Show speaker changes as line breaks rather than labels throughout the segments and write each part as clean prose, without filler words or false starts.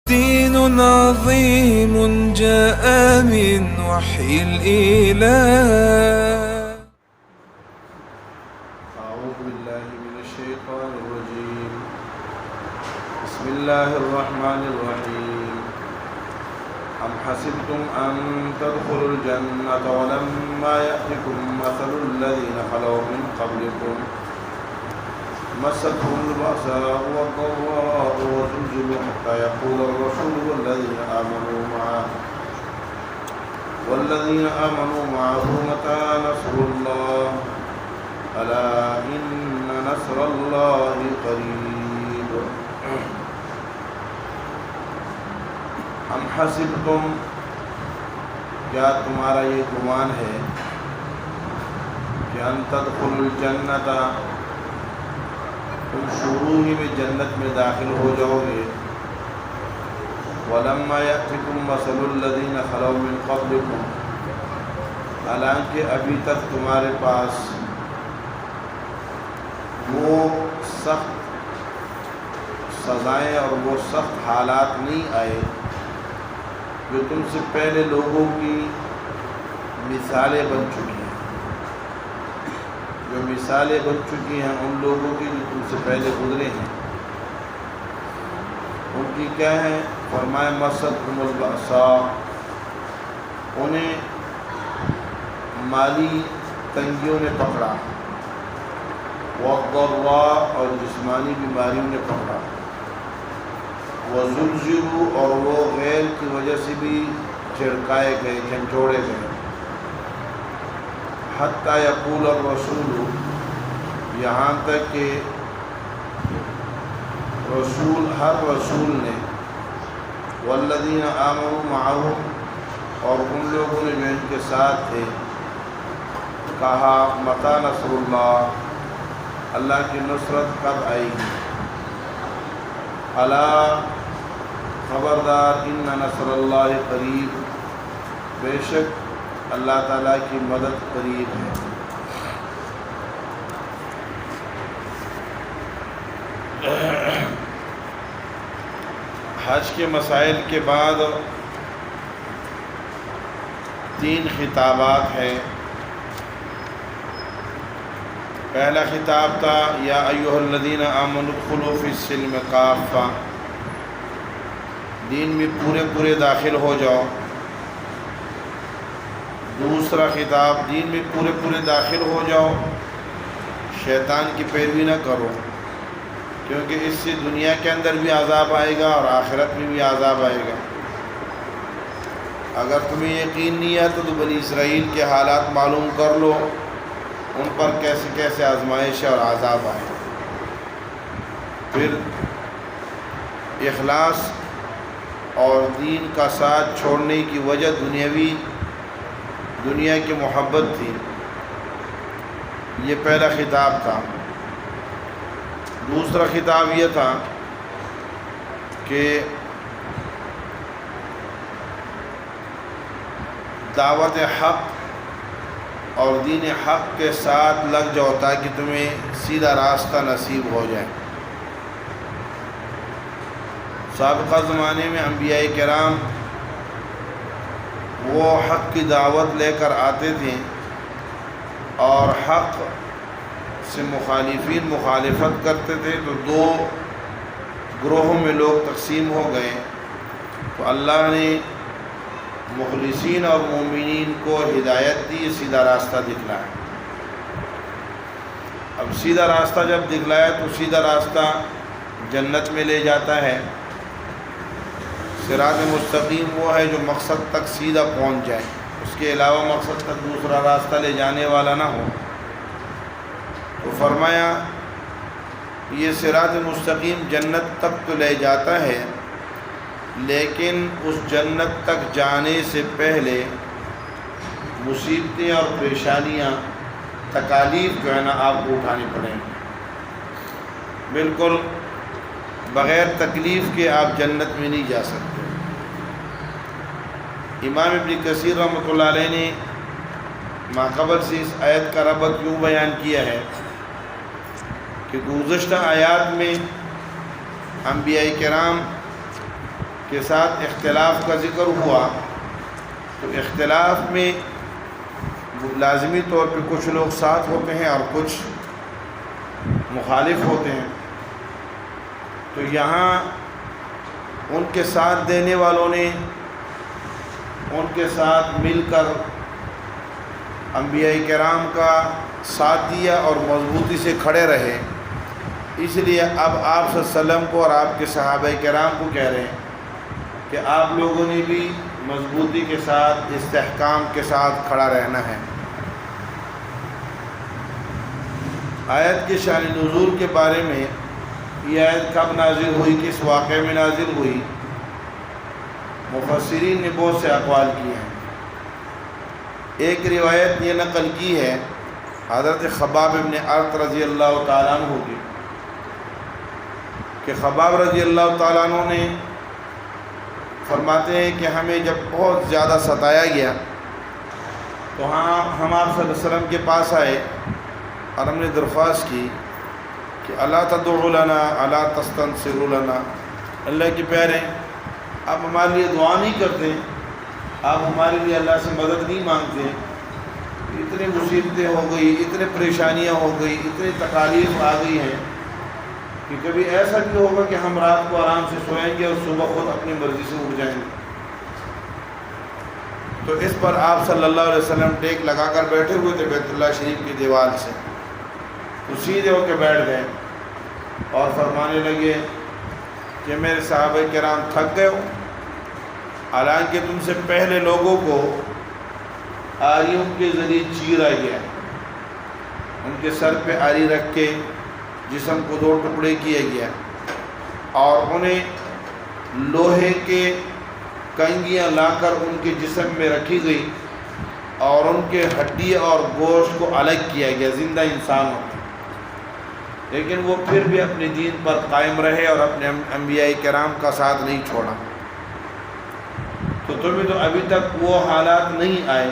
دين عظيم جاء من وحي الإله.
أعوذ بالله من الشيطان الرجيم. بسم الله الرحمن الرحيم. أم حسبتم أن تدخلوا الجنة ولما يأتكم مثل الذين خلوا من قبلكم مستهم البأساء والضراء وزلزلوا حتى يقول الرسول والذين آمنوا معه متى نصر الله ألا إن نصر الله قريب. ام حسبتم، کیا تمہارا یہ گمان ہے کہ ان تدخلوا الجنت، تم شروع ہی میں جنت میں داخل ہو جاؤ گے. وَلَمَّا يَأْتِكُمْ مَثَلُ الَّذِينَ خَلَوْا مِنْ قَبْلِكُمْ، حالانکہ ابھی تک تمہارے پاس وہ سخت سزائیں اور وہ سخت حالات نہیں آئے جو تم سے پہلے لوگوں کی مثالیں بن چکی ہیں، جو مثالیں بن چکی ہیں ان لوگوں کی جو تم سے پہلے گزرے ہیں. ان کی کیا ہے؟ فرمائے مستهم البأساء، انہیں مالی تنگیوں نے پکڑا، والضراء اور جسمانی بیماریوں نے پکڑا، وزلزلوا اور وہ غیر کی وجہ سے بھی جھڑکائے گئے، جھنجھوڑے گئے. حتی یقول الرسول، یہاں تک کہ ہر رسول نے، والذین آمنوا معه اور ان لوگوں نے جو ان کے ساتھ تھے، کہا متی نصر اللہ، اللہ کی نصرت کب آئے گی. الا خبردار، ان نصر اللہ قریب، بے شک اللہ تعالیٰ کی مدد قریب ہے. حج کے مسائل کے بعد 3 خطابات ہیں. پہلا خطاب تھا یا ایھا الذین آمنوا ادخلوا فی السلم کافہ، دین میں پورے داخل ہو جاؤ. دوسرا خطاب، دین میں پورے داخل ہو جاؤ، شیطان کی پیروی نہ کرو، کیونکہ اس سے دنیا کے اندر بھی عذاب آئے گا اور آخرت میں بھی عذاب آئے گا. اگر تمہیں یقین نہیں ہے تو بنی اسرائیل کے حالات معلوم کر لو، ان پر کیسے آزمائش اور عذاب آئے. پھر اخلاص اور دین کا ساتھ چھوڑنے کی وجہ دنیا کی محبت تھی. یہ پہلا خطاب تھا. دوسرا خطاب یہ تھا کہ دعوت حق اور دین حق کے ساتھ لگ جاؤ تاکہ تمہیں سیدھا راستہ نصیب ہو جائے. سابقہ زمانے میں انبیاء کرام وہ حق کی دعوت لے کر آتے تھے اور حق سے مخالفین مخالفت کرتے تھے، تو 2 گروہوں میں لوگ تقسیم ہو گئے. تو اللہ نے مخلصین اور مومنین کو ہدایت دی، سیدھا راستہ دکھلایا. اب سیدھا راستہ جب دکھلایا تو سیدھا راستہ جنت میں لے جاتا ہے. صراط مستقیم وہ ہے جو مقصد تک سیدھا پہنچ جائے، اس کے علاوہ مقصد تک دوسرا راستہ لے جانے والا نہ ہو. تو فرمایا یہ صراط مستقیم جنت تک تو لے جاتا ہے، لیکن اس جنت تک جانے سے پہلے مصیبتیں اور پریشانیاں، تکالیف جو ہے نا آپ کو اٹھانی پڑیں گی. بالکل بغیر تکلیف کے آپ جنت میں نہیں جا سکتے. امام ابن کثیر رحمۃ اللہ علیہ نے ماقبل سے اس آیت کا ربط یوں بیان کیا ہے کہ گزشتہ آیات میں انبیاء کرام کے ساتھ اختلاف کا ذکر ہوا، تو اختلاف میں لازمی طور پہ کچھ لوگ ساتھ ہوتے ہیں اور کچھ مخالف ہوتے ہیں۔ تو یہاں ان کے ساتھ دینے والوں نے ان کے ساتھ مل کر انبیاء کرام کا ساتھ دیا اور مضبوطی سے کھڑے رہے، اس لیے اب آپ صلی اللہ علیہ وسلم کو اور آپ کے صحابہ کرام کو کہہ رہے ہیں کہ آپ لوگوں نے بھی مضبوطی کے ساتھ استحکام کے ساتھ کھڑا رہنا ہے۔ آیت کے شان نزول کے بارے میں، یہ آیت کب نازل ہوئی، کس واقعے میں نازل ہوئی، مفسرین نے بہت سے اقوال کیے ہیں۔ ایک روایت یہ نقل کی ہے حضرت خباب ابن ارت رضی اللہ تعالیٰ عنہ کی، کہ خباب رضی اللہ تعالیٰ عنہ نے فرماتے ہیں کہ ہمیں جب بہت زیادہ ستایا گیا تو ہم آپ صلی اللہ علیہ وسلم کے پاس آئے اور ہم نے درخواست کی کہ اللہ تدعو لنا الا تستنصر لنا، اللہ کے پیارے آپ ہمارے لیے دعا نہیں کرتے، آپ ہمارے لیے اللہ سے مدد نہیں مانگتے، اتنی مصیبتیں ہو گئی، اتنے پریشانیاں ہو گئی، اتنی تکالیف آ گئی ہیں کہ کبھی ایسا بھی ہوگا کہ ہم رات کو آرام سے سوئیں گے اور صبح خود اپنی مرضی سے اٹھ جائیں گے۔ تو اس پر آپ صلی اللہ علیہ وسلم ٹیک لگا کر بیٹھے ہوئے تھے بیت اللہ شریف کی دیوار سے، تو سیدھے ہو کے بیٹھ گئے اور فرمانے لگے کہ میرے صحابہ کرام تھک گئے ہو، حالانکہ تم سے پہلے لوگوں کو آریوں کے ذریعے چیرا گیا، ان کے سر پہ آری رکھ کے جسم کو 2 ٹکڑے کیا گیا اور انہیں لوہے کے کنگیاں لا کر ان کے جسم میں رکھی گئی اور ان کے ہڈی اور گوشت کو الگ کیا گیا زندہ انسانوں، لیکن وہ پھر بھی اپنے دین پر قائم رہے اور اپنے انبیاء کرام کا ساتھ نہیں چھوڑا۔ تو تمہیں تو ابھی تک وہ حالات نہیں آئے،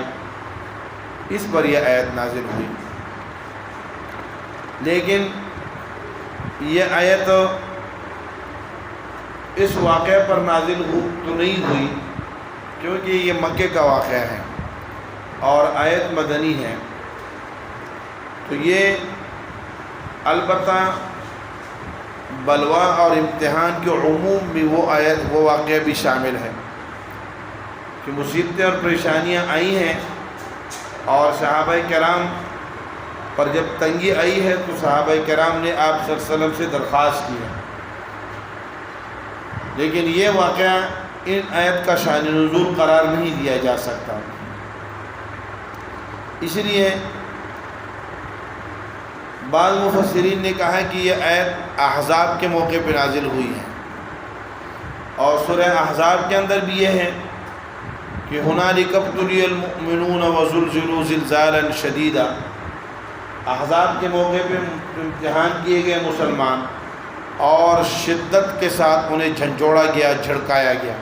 اس پر یہ آیت نازل ہوئی۔ لیکن یہ آیت اس واقعے پر نازل تو نہیں ہوئی، کیونکہ یہ مکے کا واقعہ ہے اور آیت مدنی ہے، تو یہ البتہ بلوا اور امتحان کے عموم میں وہ واقعہ بھی شامل ہے کہ مصیبتیں اور پریشانیاں آئی ہیں اور صحابہ کرام پر جب تنگی آئی ہے تو صحابہ کرام نے آپ صلی اللہ علیہ وسلم سے درخواست کی ہے، لیکن یہ واقعہ ان آیت کا شان نزول قرار نہیں دیا جا سکتا۔ اس لیے بعض مفسرین نے کہا کہ یہ آیت احزاب کے موقع پہ نازل ہوئی ہے، اور سورہ احزاب کے اندر بھی یہ ہے کہ ہنالک ابتلی المؤمنون وزلزلوا زلزالا شدیدا، احزاب کے موقع پہ امتحان کیے گئے مسلمان اور شدت کے ساتھ انہیں جھنجھوڑا گیا، جھڑکایا گیا۔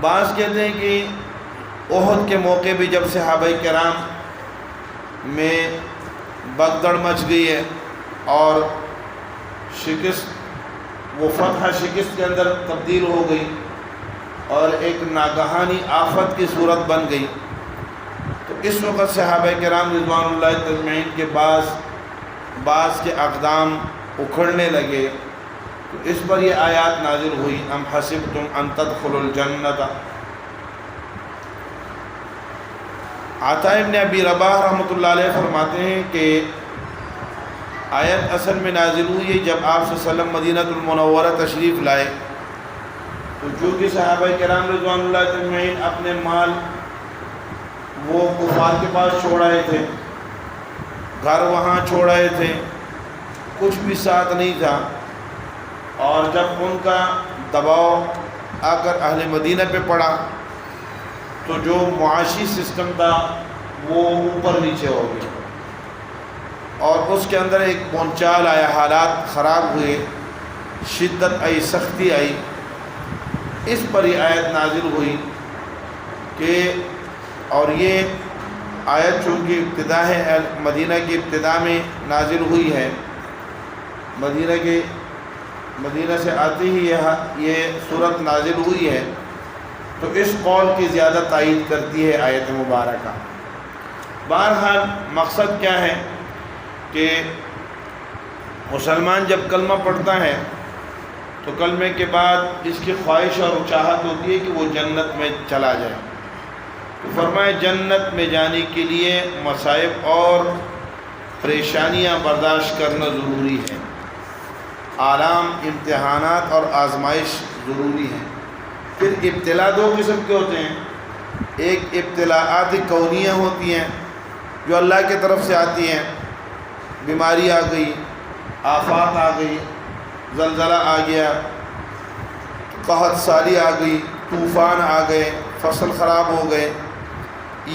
بعض کہتے ہیں کہ احد کے موقع پہ جب صحابہ کرام میں بگدڑ مچ گئی ہے اور شکست، وہ فتح شکست کے اندر تبدیل ہو گئی اور ایک ناگہانی آفت کی صورت بن گئی، تو اس وقت صحابہ کرام رضوان اللہ اجمعین کے بعض کے اقدام اکھڑنے لگے، تو اس پر یہ آیات نازل ہوئی، ام حسبتم ان تدخلوا الجنت۔ عطا ابن ابی رباح رحمۃ اللہ علیہ فرماتے ہیں کہ آیت اصل میں نازل ہوئی ہے جب آپ صلی اللہ علیہ وسلم مدینہ المنورہ تشریف لائے، تو چونکہ صحابہ کرام رضوان اللہ اجمعین اپنے مال وہ کفار کے پاس چھوڑ آئے تھے، گھر وہاں چھوڑ آئے تھے، کچھ بھی ساتھ نہیں تھا، اور جب ان کا دباؤ آ کر اہل مدینہ پہ پڑا تو جو معاشی سسٹم تھا وہ اوپر نیچے ہو گیا اور اس کے اندر ایک بونچال آیا، حالات خراب ہوئے، شدت آئی، سختی آئی۔ اس پر یہ آیت نازل ہوئی کہ، اور یہ آیت چونکہ ابتدا ہے، مدینہ کی ابتدا میں نازل ہوئی ہے، مدینہ کے مدینہ سے آتے ہی یہ صورت نازل ہوئی ہے، تو اس قول کی زیادہ تائید کرتی ہے آیت مبارکہ۔ بہرحال مقصد کیا ہے کہ مسلمان جب کلمہ پڑھتا ہے تو کلمے کے بعد اس کی خواہش اور چاہت ہوتی ہے کہ وہ جنت میں چلا جائے، تو فرمائے جنت میں جانے کے لیے مصائب اور پریشانیاں برداشت کرنا ضروری ہے، آلام، امتحانات اور آزمائش ضروری ہے۔ پھر ابتلا دو قسم کے ہوتے ہیں، ایک ابتلاءات کونیہ ہوتی ہیں جو اللہ کی طرف سے آتی ہیں، بیماری آ گئی، آفات آ گئی، زلزلہ آ گیا، قحط سالی آ گئی، طوفان آ گئے، فصل خراب ہو گئے،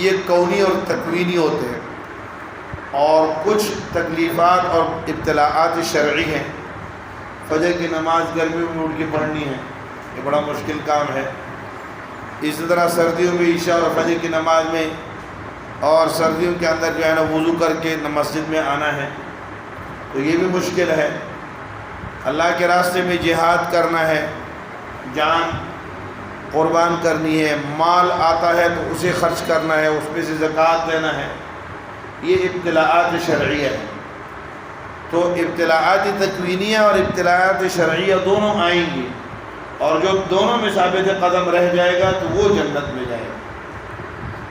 یہ کونی اور تکوینی ہوتے ہیں۔ اور کچھ تکلیفات اور ابتلاءات شرعی ہیں، فجر کی نماز گرمی میں اٹھ کے پڑھنی ہے، یہ بڑا مشکل کام ہے۔ اسی طرح سردیوں میں عشاء اور فجر کی نماز میں، اور سردیوں کے اندر جو ہے نا وضو کر کے مسجد میں آنا ہے، تو یہ بھی مشکل ہے۔ اللہ کے راستے میں جہاد کرنا ہے، جان قربان کرنی ہے، مال آتا ہے تو اسے خرچ کرنا ہے، اس میں سے زکوٰۃ دینا ہے، یہ ابتلاءات شرعیہ ہے۔ تو ابتلاءات تکوینیہ اور ابتلاءات شرعیہ دونوں آئیں گی، اور جو دونوں میں ثابت قدم رہ جائے گا تو وہ جنت میں جائے گا۔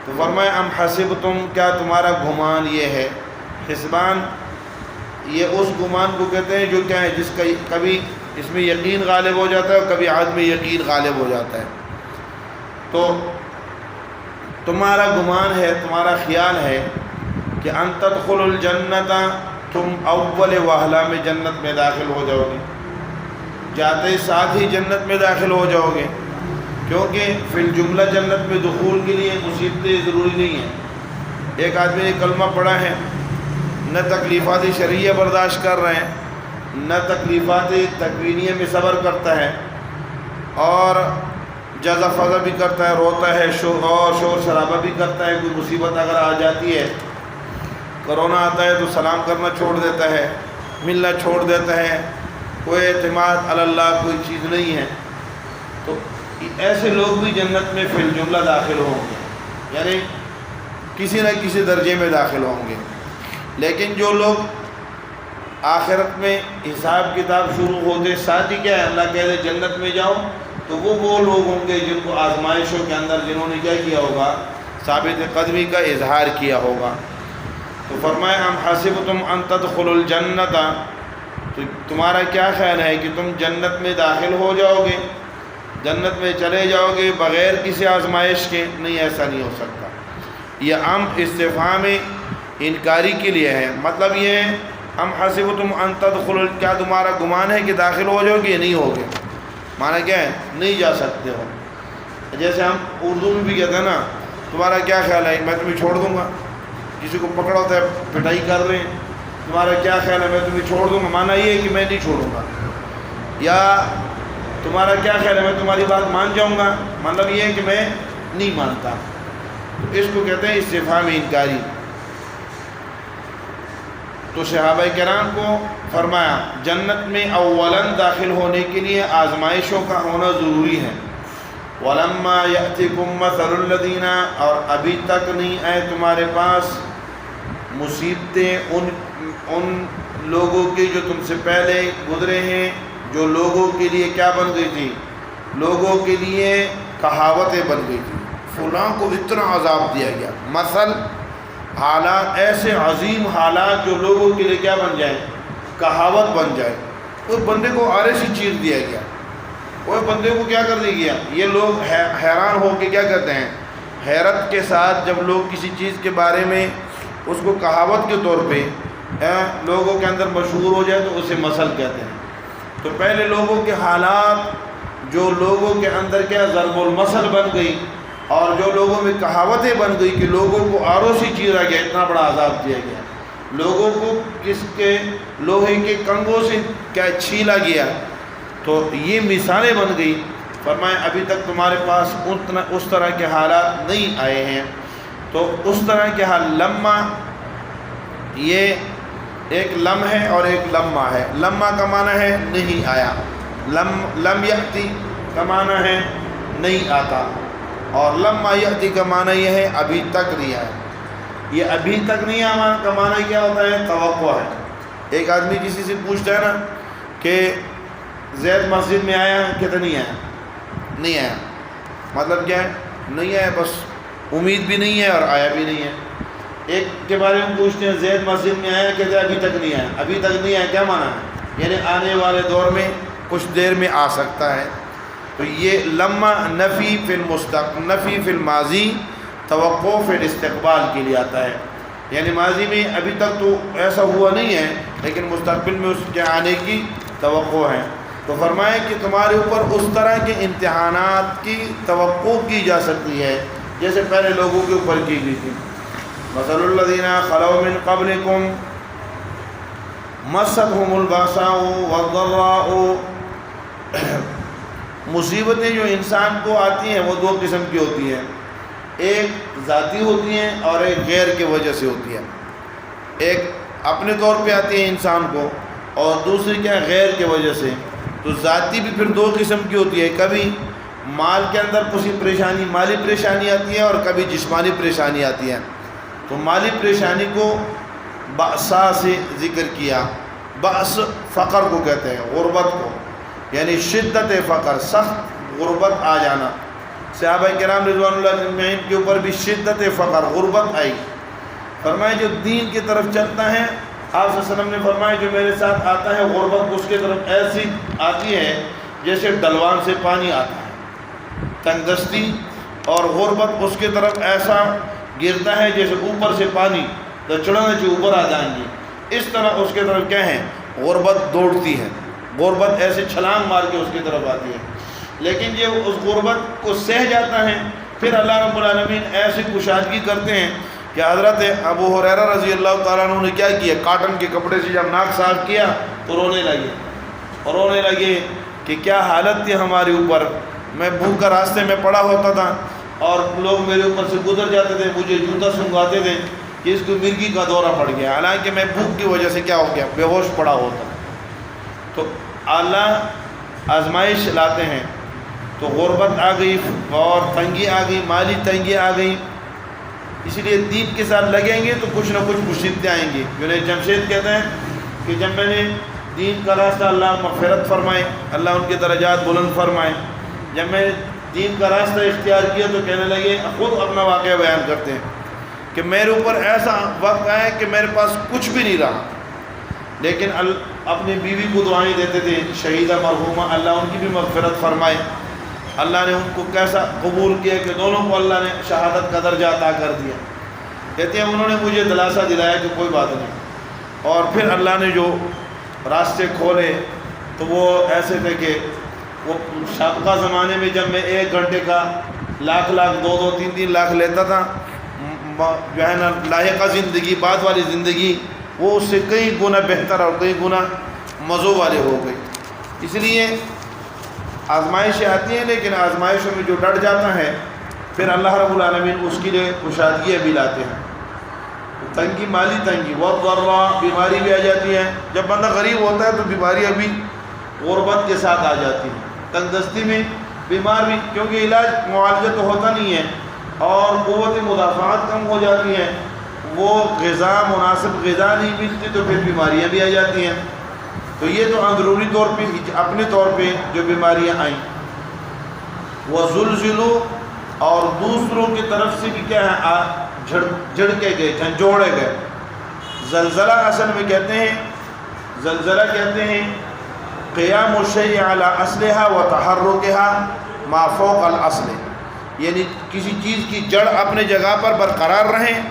تو فرمایا ام حسبتم، کیا تمہارا گمان یہ ہے؟ حسبان یہ اس گمان کو کہتے ہیں جو کیا ہے، جس کا کبھی اس میں یقین غالب ہو جاتا ہے اور کبھی عدم یقین غالب ہو جاتا ہے۔ تو تمہارا گمان ہے، تمہارا خیال ہے کہ ان تدخلوا الجنت، تم اول وہلہ میں جنت میں داخل ہو جاؤ گے، جاتے ساتھ ہی جنت میں داخل ہو جاؤ گے، کیونکہ فی الجملہ جنت میں دخول کے لیے مصیبتیں ضروری نہیں ہیں۔ ایک آدمی نے کلمہ پڑھا ہے، نہ تکلیفات شرعیہ برداشت کر رہے ہیں، نہ تکلیفات تکوینیہ میں صبر کرتا ہے، اور جزا فضا بھی کرتا ہے، روتا ہے، شور شرابہ بھی کرتا ہے۔ کوئی مصیبت اگر آ جاتی ہے، کرونا آتا ہے تو سلام کرنا چھوڑ دیتا ہے، ملنا چھوڑ دیتا ہے، کوئی اعتماد علی اللہ کوئی چیز نہیں ہے، تو ایسے لوگ بھی جنت میں فی الجملہ داخل ہوں گے، یعنی کسی نہ کسی درجے میں داخل ہوں گے۔ لیکن جو لوگ آخرت میں حساب کتاب شروع ہوتے ساتھ ہی کیا ہے، اللہ کہہ دے جنت میں جاؤ، تو وہ لوگ ہوں گے جن کو آزمائشوں کے اندر جنہوں نے کیا کیا ہوگا، ثابت قدمی کا اظہار کیا ہوگا۔ تو فرمایا ام حسبتم ان تدخلوا الجنت، تو تمہارا کیا خیال ہے کہ تم جنت میں داخل ہو جاؤ گے، جنت میں چلے جاؤ گے بغیر کسی آزمائش کے؟ نہیں، ایسا نہیں ہو سکتا۔ یہ ام استفہام انکاری کے لیے ہے، مطلب یہ ہے ام حسبتم ان تدخلوا، کیا تمہارا گمان ہے کہ داخل ہو جاؤ گے؟ نہیں ہوگے، معنی کیا ہے، نہیں جا سکتے ہو۔ جیسے ہم اردو میں بھی کہتے ہیں نا، تمہارا کیا خیال ہے، میں تمہیں چھوڑ دوں گا۔ کسی کو پکڑا ہوتا ہے، پٹائی کر رہے ہیں، تمہارا کیا خیال ہے، میں تمہیں چھوڑ دوں گا، معنی یہ ہے کہ میں نہیں چھوڑوں گا۔ یا تمہارا کیا خیال ہے، میں تمہاری بات مان جاؤں گا، مطلب یہ ہے کہ میں نہیں مانتا۔ تو اس کو کہتے ہیں استفہام انکاری۔ تو صحابہ کرام کو فرمایا جنت میں اولاً داخل ہونے کے لیے آزمائشوں کا ہونا ضروری ہے۔ وَلَمَّا يَأْتِكُمْ مَثَلُ الَّذِينَ، اور ابھی تک نہیں آئے تمہارے پاس مصیبتیں ان لوگوں کی جو تم سے پہلے گزرے ہیں، جو لوگوں کے لیے کیا بن گئی تھی، لوگوں کے لیے کہاوتیں بن گئی تھی، فلاں کو اتنا عذاب دیا گیا۔ مثل حالات، ایسے عظیم حالات جو لوگوں کے لیے کیا بن جائیں، کہاوت بن جائے۔ کوئی بندے کو آرے سے چیر دیا گیا، کوئی بندے کو کیا کر دیا گیا۔ یہ لوگ حیران ہو کے کیا کرتے ہیں، حیرت کے ساتھ جب لوگ کسی چیز کے بارے میں اس کو کہاوت کے طور پہ لوگوں کے اندر مشہور ہو جائے تو اسے مثل کہتے ہیں۔ تو پہلے لوگوں کے حالات جو لوگوں کے اندر کیا ضرب المثل بن گئی، اور جو لوگوں میں کہاوتیں بن گئی کہ لوگوں کو آروں سے چیرا گیا، اتنا بڑا عذاب دیا گیا، لوگوں کو کس کے لوہے کے کنگوں سے کیا چھیلا گیا، تو یہ مثالیں بن گئی۔ فرمایا ابھی تک تمہارے پاس اس طرح کے حالات نہیں آئے ہیں۔ تو اس طرح کے حال، لمحہ، یہ ایک لم ہے اور ایک لمحہ ہے۔ لمحہ کا معنی ہے نہیں آیا، لم یأتی کا معنی ہے نہیں آتا، اور لما یأتی کا معنی یہ ہے ابھی تک نہیں آیا۔ یہ ابھی تک نہیں آیا کا معنی کیا ہوتا ہے؟ توقع ہے۔ ایک آدمی کسی سے پوچھتا ہے نا کہ زید مسجد میں آیا ہے کہ نہیں آیا؟ نہیں آیا، مطلب کیا ہے؟ نہیں آیا، بس امید بھی نہیں ہے اور آیا بھی نہیں ہے۔ ایک کے بارے میں پوچھتے ہیں زید مسجد میں آیا، کہتے ہیں ابھی تک نہیں آیا۔ ابھی تک نہیں آیا کیا معنی ہے؟ یعنی آنے والے دور میں کچھ دیر میں آ سکتا ہے۔ تو یہ لما نفی فی المستقبل، نفی فی الماضی، توقع فی الاستقبال کے لیے آتا ہے، یعنی ماضی میں ابھی تک تو ایسا ہوا نہیں ہے لیکن مستقبل میں اس کے آنے کی توقع ہے۔ تو فرمائے کہ تمہارے اوپر اس طرح کے امتحانات کی توقع کی جا سکتی ہے جیسے پہلے لوگوں کے اوپر کی گئی تھی۔ مثل الذین خلوا من قبلکم مستهم البأساء والضراء، مصیبتیں جو انسان کو آتی ہیں وہ دو قسم کی ہوتی ہیں، ایک ذاتی ہوتی ہیں اور ایک غیر کی وجہ سے ہوتی ہے۔ ایک اپنے طور پہ آتی ہے انسان کو اور دوسری کیا ہے؟ غیر کی وجہ سے۔ تو ذاتی بھی پھر دو قسم کی ہوتی ہے، کبھی مال کے اندر کسی پریشانی، مالی پریشانی آتی ہے اور کبھی جسمانی پریشانی آتی ہے۔ تو مالی پریشانی کو بأسا سے ذکر کیا، بأس فقر کو کہتے ہیں، غربت کو، یعنی شدت فقر، سخت غربت آ جانا۔ صحابہ کرام رضوان اللہ اجمعین کے اوپر بھی شدت فقر، غربت آئی۔ فرمائے جو دین کی طرف چلتا ہے، آپ صلی اللہ علیہ وسلم نے فرمایا جو میرے ساتھ آتا ہے غربت اس کے طرف ایسی آتی ہے جیسے ڈلوان سے پانی آتا ہے، تنگ دستی اور غربت اس کے طرف ایسا گرتا ہے جیسے اوپر سے پانی تو چڑھنا چاہیے اوپر آ جائیں گے، اس طرح اس کے طرف کیا ہے؟ غربت دوڑتی ہے، غربت ایسے چھلانگ مار کے اس کی طرف آتی ہے۔ لیکن جب اس غربت کو سہ جاتا ہے پھر اللہ رب العالمین ایسی کشادگی کرتے ہیں کہ حضرت ابو ہریرہ رضی اللہ تعالیٰ عنہ نے کیا کیا؟ کاٹن کے کپڑے سے جب ناک صاف کیا تو رونے لگے کہ کیا حالت تھی ہمارے اوپر، میں بھوکا راستے میں پڑا ہوتا تھا اور لوگ میرے اوپر سے گزر جاتے تھے، مجھے جوتا سنگواتے تھے کہ اس کو مرگی کا دورہ پڑ گیا، حالانکہ میں بھوک کی وجہ سے کیا ہو گیا؟ بے ہوش پڑا ہوتا۔ تو اللہ آزمائش لاتے ہیں، تو غربت آ گئی اور تنگی آ گئی، مالی تنگی آ گئی، اس لیے دین کے ساتھ لگیں گے تو کچھ نہ کچھ مصیبتیں آئیں گی۔ جنید جمشید کہتے ہیں کہ جب میں نے دین کا راستہ، اللہ مغفرت فرمائے، اللہ ان کے درجات بلند فرمائے، جب میں نے دین کا راستہ اختیار کیا تو کہنے لگے، خود اپنا واقعہ بیان کرتے ہیں کہ میرے اوپر ایسا وقت آیا کہ میرے پاس کچھ بھی نہیں رہا، لیکن اپنی بیوی کو دعائیں دیتے تھے، شہیدہ مرحومہ، اللہ ان کی بھی مغفرت فرمائے۔ اللہ نے ان کو کیسا قبول کیا کہ دونوں کو اللہ نے شہادت کا درجہ عطا کر دیا۔ کہتے ہیں انہوں نے مجھے دلاسا دلایا کہ کوئی بات نہیں، اور پھر اللہ نے جو راستے کھولے تو وہ ایسے تھے کہ وہ سابقہ زمانے میں جب میں 1 گھنٹے کا لاکھ 2 3 لاکھ لیتا تھا، جو ہے نا لاحقہ زندگی، بعد والی زندگی وہ اس سے کئی گنا بہتر اور کئی گنا مزوں والے ہو گئی۔ اس لیے آزمائشیں آتی ہیں، لیکن آزمائشوں میں جو ڈٹ جاتا ہے پھر اللہ رب العالمین اس کے لیے کشادگیاں بھی لاتے ہیں۔ تنگی، مالی تنگی، والضراء، بیماری بھی آ جاتی ہے۔ جب بندہ غریب ہوتا ہے تو بیماریاں بھی غربت کے ساتھ آ جاتی ہیں، تنگ دستی میں بیمار بھی، کیونکہ علاج معالجہ تو ہوتا نہیں ہے اور قوت مدافعات کم ہو جاتی ہیں، وہ غذا، مناسب غذا نہیں ملتی تو پھر بیماریاں بھی آ جاتی ہیں۔ تو یہ تو اندرونی طور پہ، اپنے طور پہ جو بیماریاں آئیں، وَزُلْزِلُوا، اور دوسروں کی طرف سے بھی کیا ہے؟ جھڑکے گئے، جھنجھوڑے گئے۔ زلزلہ اصل میں کہتے ہیں، زلزلہ کہتے ہیں قیام الشیء علی اصلھا وتحرکھا ما فوق الاصل، یعنی کسی چیز کی جڑ اپنے جگہ پر برقرار رہیں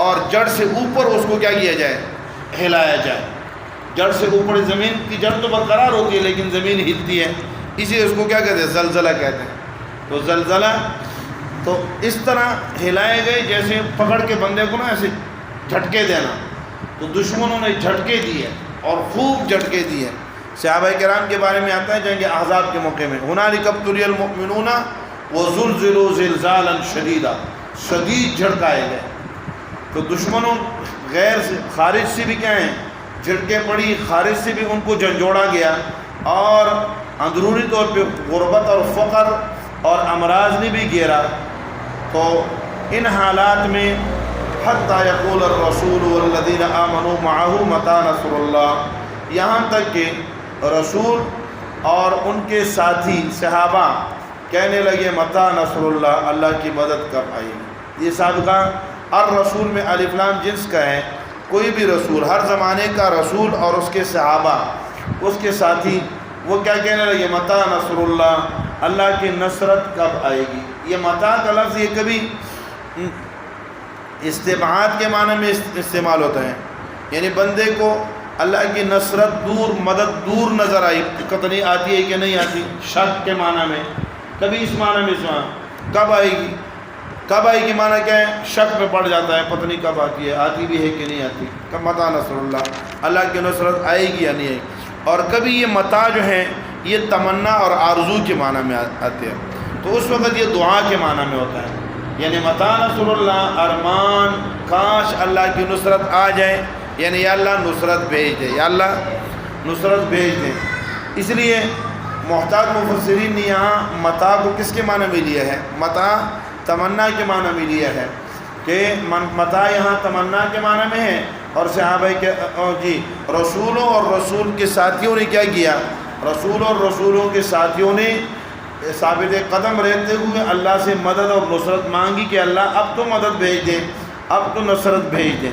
اور جڑ سے اوپر اس کو کیا کیا جائے؟ ہلایا جائے۔ جڑ سے اوپر، زمین کی جڑ تو برقرار ہوتی ہے لیکن زمین ہلتی ہے، اسی اس کو کیا کہتے ہیں؟ زلزلہ کہتے ہیں۔ تو زلزلہ تو اس طرح ہلائے گئے جیسے پکڑ کے بندے کو نا ایسے جھٹکے دینا، تو دشمنوں نے جھٹکے دیے اور خوب جھٹکے دیے۔ صحابہ کرام کے بارے میں آتا ہے جنگ احزاب کے موقع میں، هنالک ابتلی المؤمنون وزلزلوا زلزالا شدیدا، شدید جھٹکائے گئے۔ تو دشمنوں غیر سے، خارج سے بھی کیا ہیں؟ جھٹکے پڑی، خارج سے بھی ان کو جھنجھوڑا گیا اور اندرونی طور پہ غربت اور فقر اور امراض نے بھی گھیرا، تو ان حالات میں حتی یقول الرسول والذین آمنوا معہ متی نصر اللہ، یہاں تک کہ رسول اور ان کے ساتھی صحابہ کہنے لگے متی نصر اللہ، اللہ کی مدد کب آئے گی۔ یہ سابقہ الرسول میں الف لام جنس کا ہے، کوئی بھی رسول، ہر زمانے کا رسول اور اس کے صحابہ، اس کے ساتھی، وہ کیا کہنے لگے متی نصر اللہ، اللہ کی نصرت کب آئے گی۔ یہ متی کا لفظ یہ کبھی استبعاد کے معنی میں استعمال ہوتا ہے، یعنی بندے کو اللہ کی نصرت دور، مدد دور نظر آئی، کتنی آتی ہے کہ نہیں آتی، شک کے معنی میں، کبھی اس معنی میں سنا کب آئے گی، کب آئے گی معنی کیا ہے، شک میں پڑ جاتا ہے، پتہ نہیں کب آتی ہے، آتی بھی ہے کہ نہیں آتی، کب متی نصر اللہ، اللہ کی نصرت آئے گی یا نہیں آئے گی۔ اور کبھی یہ متی جو ہے یہ تمنا اور آرزو کے معنی میں آتے ہیں، تو اس وقت یہ دعا کے معنی میں ہوتا ہے، یعنی متی نصر اللہ، ارمان کاش اللہ کی نصرت آ جائے، یعنی یا اللہ نصرت بھیج دے، یا اللہ نصرت بھیج دے۔ اس لیے محتاط مفسرین نے یہاں متی کو کس کے معنی میں لیا ہے، متی تمنا کے معنی میں لیا ہے، کہ متی یہاں تمنا کے معنی میں ہے، اور صحابہ کے رسولوں اور رسول کے ساتھیوں نے کیا کیا، رسول اور رسولوں کے ساتھیوں نے ثابت قدم رہتے ہوئے اللہ سے مدد اور نصرت مانگی کہ اللہ اب تو مدد بھیج دیں، اب تو نصرت بھیج دیں۔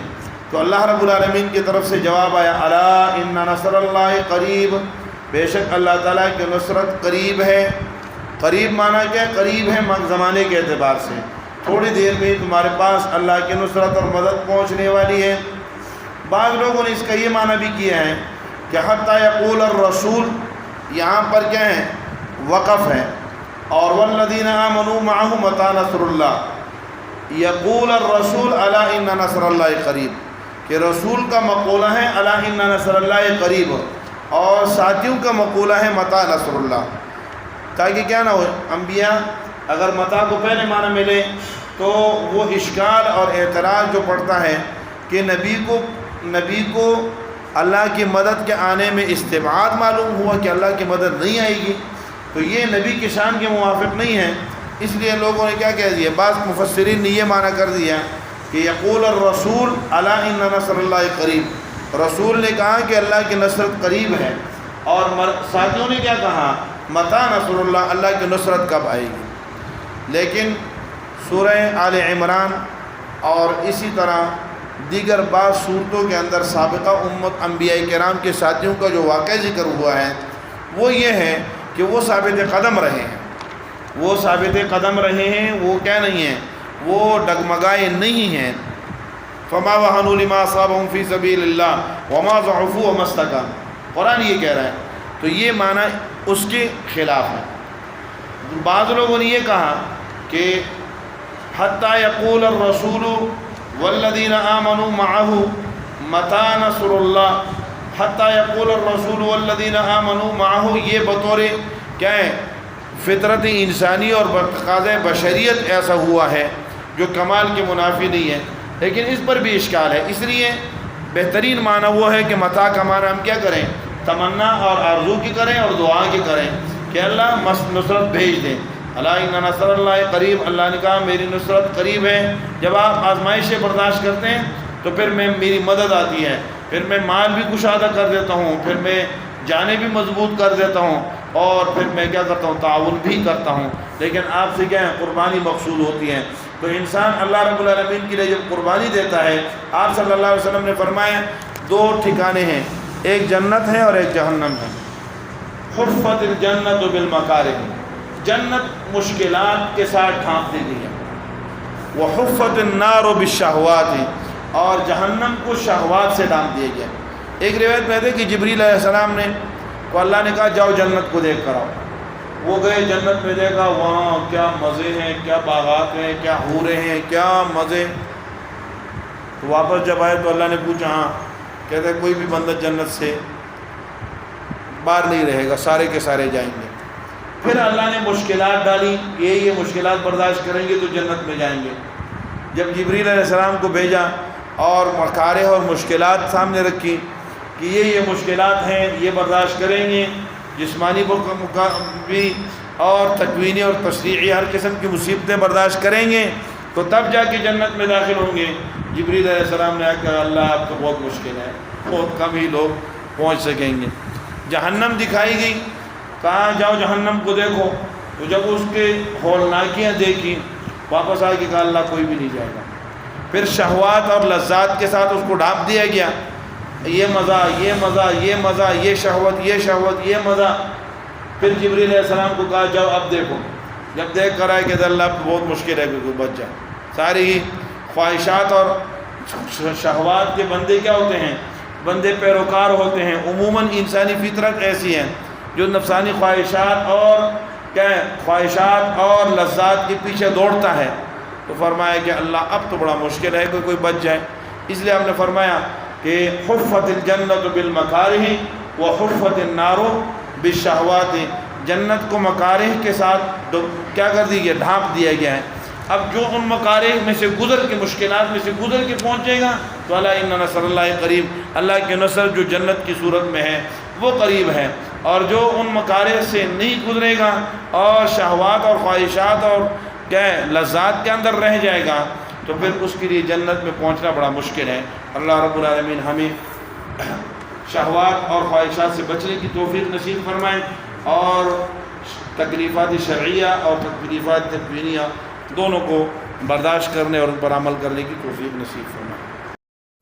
تو اللہ رب العالمین کی طرف سے جواب آیا، الا ان نصر اللہ قریب، بے شک اللہ تعالیٰ کی نصرت قریب ہے۔ قریب معنی کیا ہے، قریب ہے زمانے کے اعتبار سے، تھوڑی دیر میں تمہارے پاس اللہ کی نصرت اور مدد پہنچنے والی ہے۔ بعض لوگوں نے اس کا یہ معنی بھی کیا ہے کہ حتی یقول الرسول، یہاں پر کیا ہے، وقف ہے، اور والذین آمنوا معہ متی نصر اللہ، یقول الرسول الا ان نصر اللہ قریب، کہ رسول کا مقولہ ہے الا ان نصر اللہ قریب، اور ساتھیوں کا مقولہ ہے متی نصر اللہ، تاکہ کیا نہ ہو، انبیاء اگر متی کو پہلے معنی ملے تو وہ اشکال اور اعتراض جو پڑتا ہے کہ نبی کو اللہ کی مدد کے آنے میں استبعاد معلوم ہوا کہ اللہ کی مدد نہیں آئے گی، تو یہ نبی کی شان کے موافق نہیں ہے، اس لیے لوگوں نے کیا کہہ دیا، بعض مفسرین نے یہ معنی کر دیا کہ یقول الرسول الا ان نصر اللہ قریب، رسول نے کہا کہ اللہ کی نصرت قریب ہے، اور ساتھیوں نے کیا کہا، متی نصر اللہ، اللہ کی نصرت کب آئے گی۔ لیکن سورہ آل عمران اور اسی طرح دیگر بعض صورتوں کے اندر سابقہ امت انبیاء کرام کے ساتھیوں کا جو واقعہ ذکر ہوا ہے وہ یہ ہے کہ وہ ثابت قدم رہے ہیں، وہ ثابت قدم رہے ہیں، وہ کیا نہیں ہیں، وہ ڈگمگائے نہیں ہیں۔ فما وہنوا لما اصابهم فی سبیل اللہ وما ضعفوا وما استکانوا، قرآن یہ کہہ رہا ہے، تو یہ معنی اس کے خلاف ہے۔ بعض لوگوں نے یہ کہا کہ حتی یقول الرسول والذین آمنوا معہ متی نصر اللہ، حتی یقول الرسول والذین آمنوا معہ، یہ بطور کیا ہے، فطرت انسانی اور تقاضۂ بشریت ایسا ہوا ہے جو کمال کے منافی نہیں ہے، لیکن اس پر بھی اشکال ہے، اس لیے بہترین معنی وہ ہے کہ متی کا معنی ہم کیا کریں، تمنا اور آرزو کی کریں اور دعا کی کریں کہ اللہ نصرت بھیج دیں، الا ان نصر اللہ قریب، اللہ نے کہا میری نصرت قریب ہے۔ جب آپ آزمائشیں برداشت کرتے ہیں تو پھر میری مدد آتی ہے، پھر میں مال بھی کشادہ کر دیتا ہوں، پھر میں جانیں بھی مضبوط کر دیتا ہوں، اور پھر میں کیا کرتا ہوں، تعاون بھی کرتا ہوں، لیکن آپ سے کیا ہے، قربانی مقصود ہوتی ہے۔ تو انسان اللہ رب العالمین کے لیے جب قربانی دیتا ہے، آپ صلی اللہ علیہ وسلم نے فرمایا دو ٹھکانے ہیں، ایک جنت ہے اور ایک جہنم ہے۔ حفت الجنت بالمکارہ، جنت مشکلات کے ساتھ ڈھانپ دی گئی ہے، وحفت النار بالشہوات، اور جہنم کو شہوات سے ڈھانپ دیا گیا۔ ایک روایت میں ہے کہ جبریل علیہ السلام نے تو اللہ نے کہا جاؤ جنت کو دیکھ کر آؤ، وہ گئے جنت میں، دیکھا وہاں کیا مزے ہیں، کیا باغات ہیں، کیا حوریں ہیں، کیا مزے۔ تو واپس جب آئے تو اللہ نے پوچھا، ہاں، کہتے کوئی بھی بندہ جنت سے باہر نہیں رہے گا، سارے کے سارے جائیں گے۔ پھر اللہ نے مشکلات ڈالی، یہ مشکلات برداشت کریں گے تو جنت میں جائیں گے۔ جب جبریل علیہ السلام کو بھیجا اور مکارہ اور مشکلات سامنے رکھی کہ یہ مشکلات ہیں، یہ برداشت کریں گے جسمانی بھی اور تکوینی اور تشریعی ہر قسم کی مصیبتیں برداشت کریں گے تو تب جا کے جنت میں داخل ہوں گے۔ جبریل علیہ السلام نے کہا اللہ اب تو بہت مشکل ہے، بہت کم ہی لوگ پہنچ سکیں گے۔ جہنم دکھائی گئی، کہاں جاؤ جہنم کو دیکھو، تو جب اس کے ہولناکیاں دیکھی واپس آ کے کہا اللہ کوئی بھی نہیں جائے گا۔ پھر شہوات اور لذات کے ساتھ اس کو ڈھانپ دیا گیا، یہ مزہ یہ مزہ یہ مزہ، یہ شہوت یہ شہوت یہ مزہ۔ پھر جبریل علیہ السلام کو کہا جاؤ اب دیکھو، جب دیکھ کر آئے کہ اللہ بہت مشکل ہے کہ کوئی بچ جائے۔ ساری ہی خواہشات اور شہوات کے بندے کیا ہوتے ہیں؟ بندے پیروکار ہوتے ہیں۔ عموماً انسانی فطرت ایسی ہے جو نفسانی خواہشات اور لذات کے پیچھے دوڑتا ہے۔ تو فرمایا کہ اللہ اب تو بڑا مشکل ہے کہ کوئی بچ جائے، اس لیے آپ نے فرمایا کہ حفت الجنت بالمکارہ وحفت النار بالشہوات، جنت کو مکارہ کے ساتھ کیا کر دی گیا؟ ڈھانپ دیا گیا ہے۔ اب جو ان مکارہ میں سے گزر کے، مشکلات میں سے گزر کے پہنچے گا تو اللہ ان نصر اللہ قریب، اللہ کے نصر جو جنت کی صورت میں ہے وہ قریب ہے۔ اور جو ان مکارہ سے نہیں گزرے گا اور شہوات اور خواہشات اور لذات کے اندر رہ جائے گا تو پھر اس کے لیے جنت میں پہنچنا بڑا مشکل ہے۔ اللہ رب العالمین ہمیں شہوات اور خواہشات سے بچنے کی توفیق نصیب فرمائیں، اور تکلیفات شرعیہ اور تکلیفات تکوینیہ دونوں کو برداشت کرنے اور ان پر عمل کرنے کی توفیق نصیب فرمائیں۔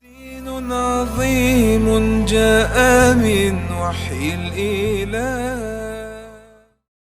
دين عظيم جاء من وحي الإله